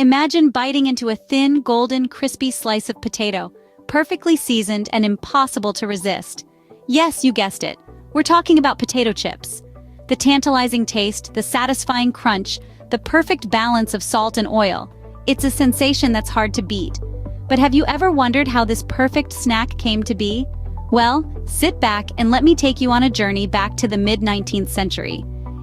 Imagine biting into a thin, golden, crispy slice of potato, perfectly seasoned and impossible to resist. Yes, you guessed it. We're talking about potato chips. The tantalizing taste, the satisfying crunch, the perfect balance of salt and oil. It's a sensation that's hard to beat. But have you ever wondered how this perfect snack came to be? Well, sit back and let me take you on a journey back to the mid-19th century.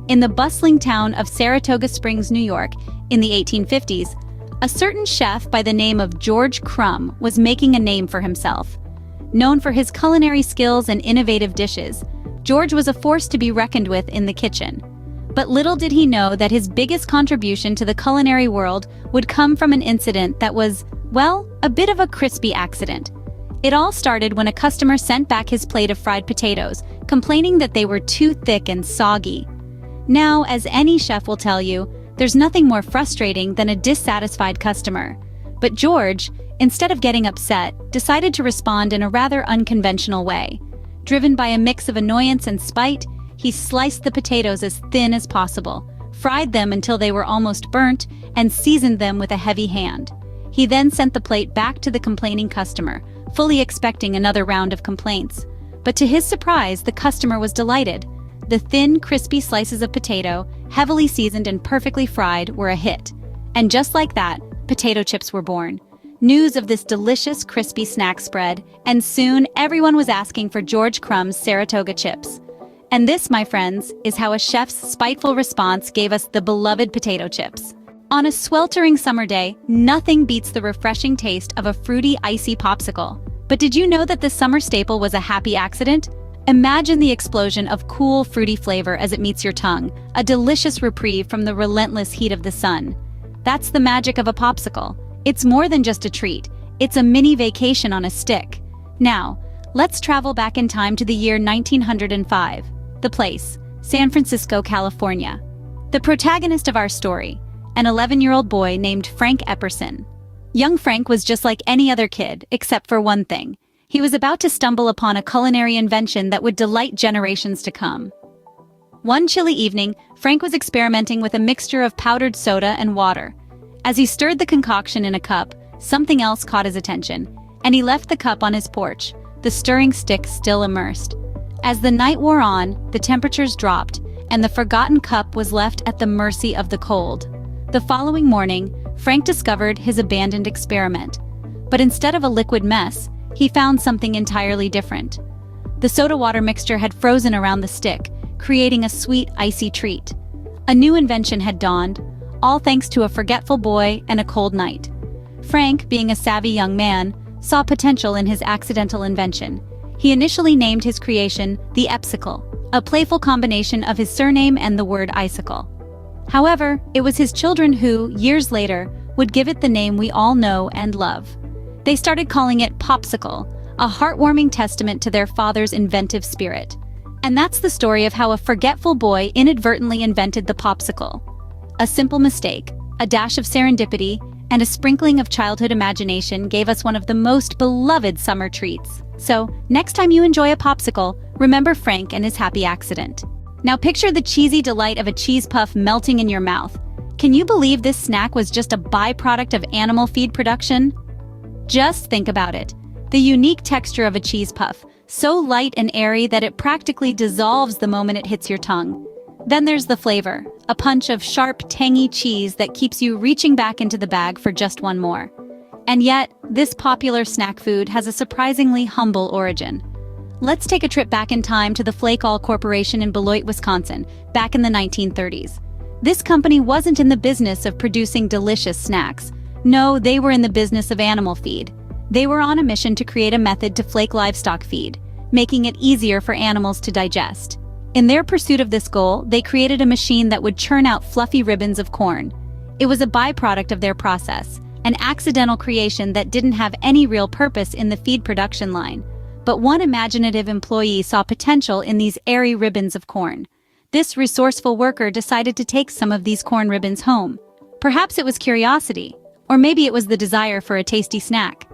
In the bustling town of Saratoga Springs, New York, in the 1850s, a certain chef by the name of George Crumb was making a name for himself. Known for his culinary skills and innovative dishes, George was a force to be reckoned with in the kitchen. But little did he know that his biggest contribution to the culinary world would come from an incident that was, well, a bit of a crispy accident. It all started when a customer sent back his plate of fried potatoes, complaining that they were too thick and soggy. Now, as any chef will tell you, there's nothing more frustrating than a dissatisfied customer. But George, instead of getting upset, decided to respond in a rather unconventional way. Driven by a mix of annoyance and spite, he sliced the potatoes as thin as possible, fried them until they were almost burnt, and seasoned them with a heavy hand. He then sent the plate back to the complaining customer, fully expecting another round of complaints. But to his surprise, the customer was delighted. The thin, crispy slices of potato, heavily seasoned and perfectly fried, were a hit. And just like that, potato chips were born. News of this delicious, crispy snack spread, and soon everyone was asking for George Crumb's Saratoga chips. And this, my friends, is how a chef's spiteful response gave us the beloved potato chips. On a sweltering summer day, nothing beats the refreshing taste of a fruity, icy popsicle. But did you know that this summer staple was a happy accident? Imagine the explosion of cool, fruity flavor as it meets your tongue, a delicious reprieve from the relentless heat of the sun. That's the magic of a popsicle. It's more than just a treat. It's a mini vacation on a stick. Now, let's travel back in time to the year 1905. The place, San Francisco, California. The protagonist of our story, an 11-year-old boy named Frank Epperson. Young Frank was just like any other kid, except for one thing. He was about to stumble upon a culinary invention that would delight generations to come. One chilly evening, Frank was experimenting with a mixture of powdered soda and water. As he stirred the concoction in a cup, something else caught his attention, and he left the cup on his porch, the stirring stick still immersed. As the night wore on, the temperatures dropped, and the forgotten cup was left at the mercy of the cold. The following morning, Frank discovered his abandoned experiment. But instead of a liquid mess, he found something entirely different. The soda-water mixture had frozen around the stick, creating a sweet, icy treat. A new invention had dawned, all thanks to a forgetful boy and a cold night. Frank, being a savvy young man, saw potential in his accidental invention. He initially named his creation the Epsicle, a playful combination of his surname and the word icicle. However, it was his children who, years later, would give it the name we all know and love. They started calling it Popsicle, a heartwarming testament to their father's inventive spirit. And that's the story of how a forgetful boy inadvertently invented the popsicle. A simple mistake, a dash of serendipity, and a sprinkling of childhood imagination gave us one of the most beloved summer treats. So, next time you enjoy a popsicle, remember Frank and his happy accident. Now picture the cheesy delight of a cheese puff melting in your mouth. Can you believe this snack was just a byproduct of animal feed production? Just think about it. The unique texture of a cheese puff, so light and airy that it practically dissolves the moment it hits your tongue. Then there's the flavor, a punch of sharp, tangy cheese that keeps you reaching back into the bag for just one more. And yet, this popular snack food has a surprisingly humble origin. Let's take a trip back in time to the Flake Corporation in Beloit, Wisconsin, back in the 1930s. This company wasn't in the business of producing delicious snacks. No, they were in the business of animal feed. They were on a mission to create a method to flake livestock feed, making it easier for animals to digest. In their pursuit of this goal, they created a machine that would churn out fluffy ribbons of corn. It was a byproduct of their process, an accidental creation that didn't have any real purpose in the feed production line. But one imaginative employee saw potential in these airy ribbons of corn. This resourceful worker decided to take some of these corn ribbons home. Perhaps it was curiosity, or maybe it was the desire for a tasty snack.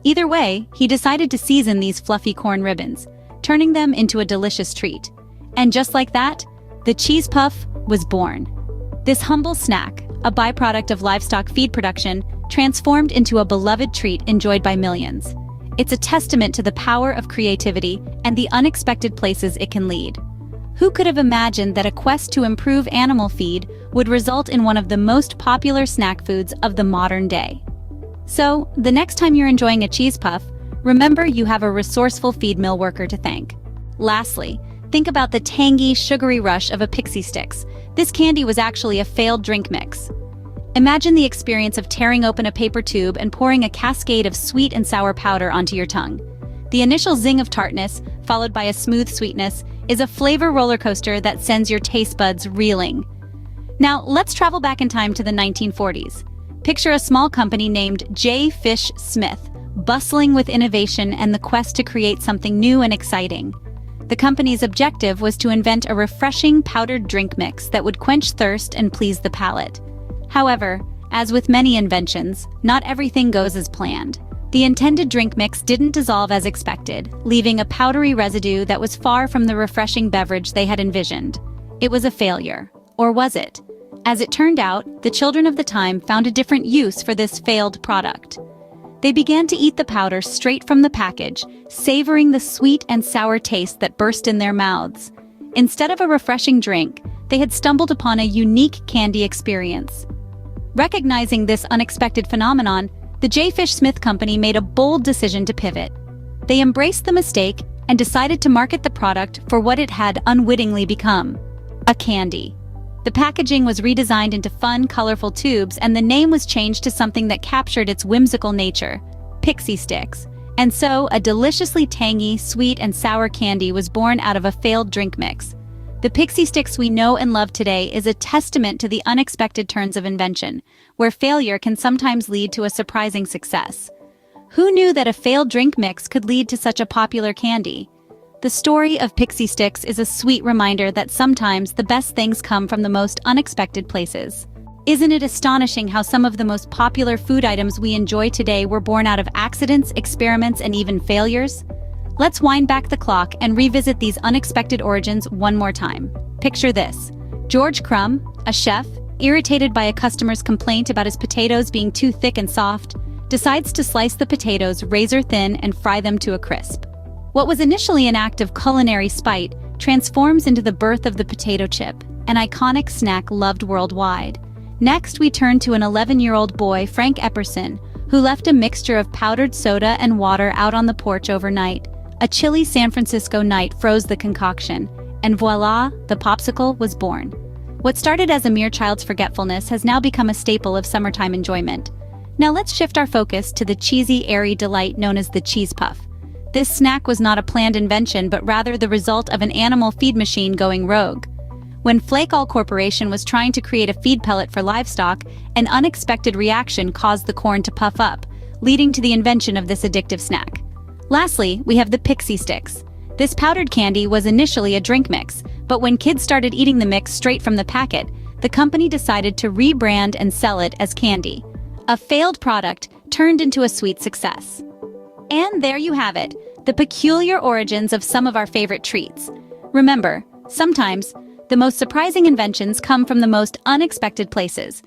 Either way, he decided to season these fluffy corn ribbons, turning them into a delicious treat. And just like that, the cheese puff was born. This humble snack, a byproduct of livestock feed production, transformed into a beloved treat enjoyed by millions. It's a testament to the power of creativity and the unexpected places it can lead. Who could have imagined that a quest to improve animal feed would result in one of the most popular snack foods of the modern day? So, the next time you're enjoying a cheese puff, remember you have a resourceful feed mill worker to thank. Lastly, think about the tangy, sugary rush of a pixie sticks. This candy was actually a failed drink mix. Imagine the experience of tearing open a paper tube and pouring a cascade of sweet and sour powder onto your tongue. The initial zing of tartness, followed by a smooth sweetness, is a flavor roller coaster that sends your taste buds reeling. Now, let's travel back in time to the 1940s. Picture a small company named J. Fish Smith, bustling with innovation and the quest to create something new and exciting. The company's objective was to invent a refreshing powdered drink mix that would quench thirst and please the palate. However, as with many inventions, not everything goes as planned. The intended drink mix didn't dissolve as expected, leaving a powdery residue that was far from the refreshing beverage they had envisioned. It was a failure. Or was it? As it turned out, the children of the time found a different use for this failed product. They began to eat the powder straight from the package, savoring the sweet and sour taste that burst in their mouths. Instead of a refreshing drink, they had stumbled upon a unique candy experience. Recognizing this unexpected phenomenon, the J. Fish Smith Company made a bold decision to pivot. They embraced the mistake and decided to market the product for what it had unwittingly become: a candy. The packaging was redesigned into fun, colorful tubes, and the name was changed to something that captured its whimsical nature: pixie sticks. And so, a deliciously tangy, sweet, and sour candy was born out of a failed drink mix. The pixie sticks we know and love today is a testament to the unexpected turns of invention, where failure can sometimes lead to a surprising success. Who knew that a failed drink mix could lead to such a popular candy? The story of pixie sticks is a sweet reminder that sometimes the best things come from the most unexpected places. Isn't it astonishing how some of the most popular food items we enjoy today were born out of accidents, experiments, and even failures? Let's wind back the clock and revisit these unexpected origins one more time. Picture this: George Crumb, a chef, irritated by a customer's complaint about his potatoes being too thick and soft, decides to slice the potatoes razor thin and fry them to a crisp. What was initially an act of culinary spite transforms into the birth of the potato chip, an iconic snack loved worldwide. Next, we turn to an 11-year-old boy, Frank Epperson, who left a mixture of powdered soda and water out on the porch overnight. A chilly San Francisco night froze the concoction, and voila, the popsicle was born. What started as a mere child's forgetfulness has now become a staple of summertime enjoyment. Now let's shift our focus to the cheesy, airy delight known as the cheese puff. This snack was not a planned invention, but rather the result of an animal feed machine going rogue. When Flakes Corporation was trying to create a feed pellet for livestock, an unexpected reaction caused the corn to puff up, leading to the invention of this addictive snack. Lastly, we have the pixie sticks. This powdered candy was initially a drink mix, but when kids started eating the mix straight from the packet, the company decided to rebrand and sell it as candy. A failed product turned into a sweet success. And there you have it, the peculiar origins of some of our favorite treats. Remember, sometimes, the most surprising inventions come from the most unexpected places.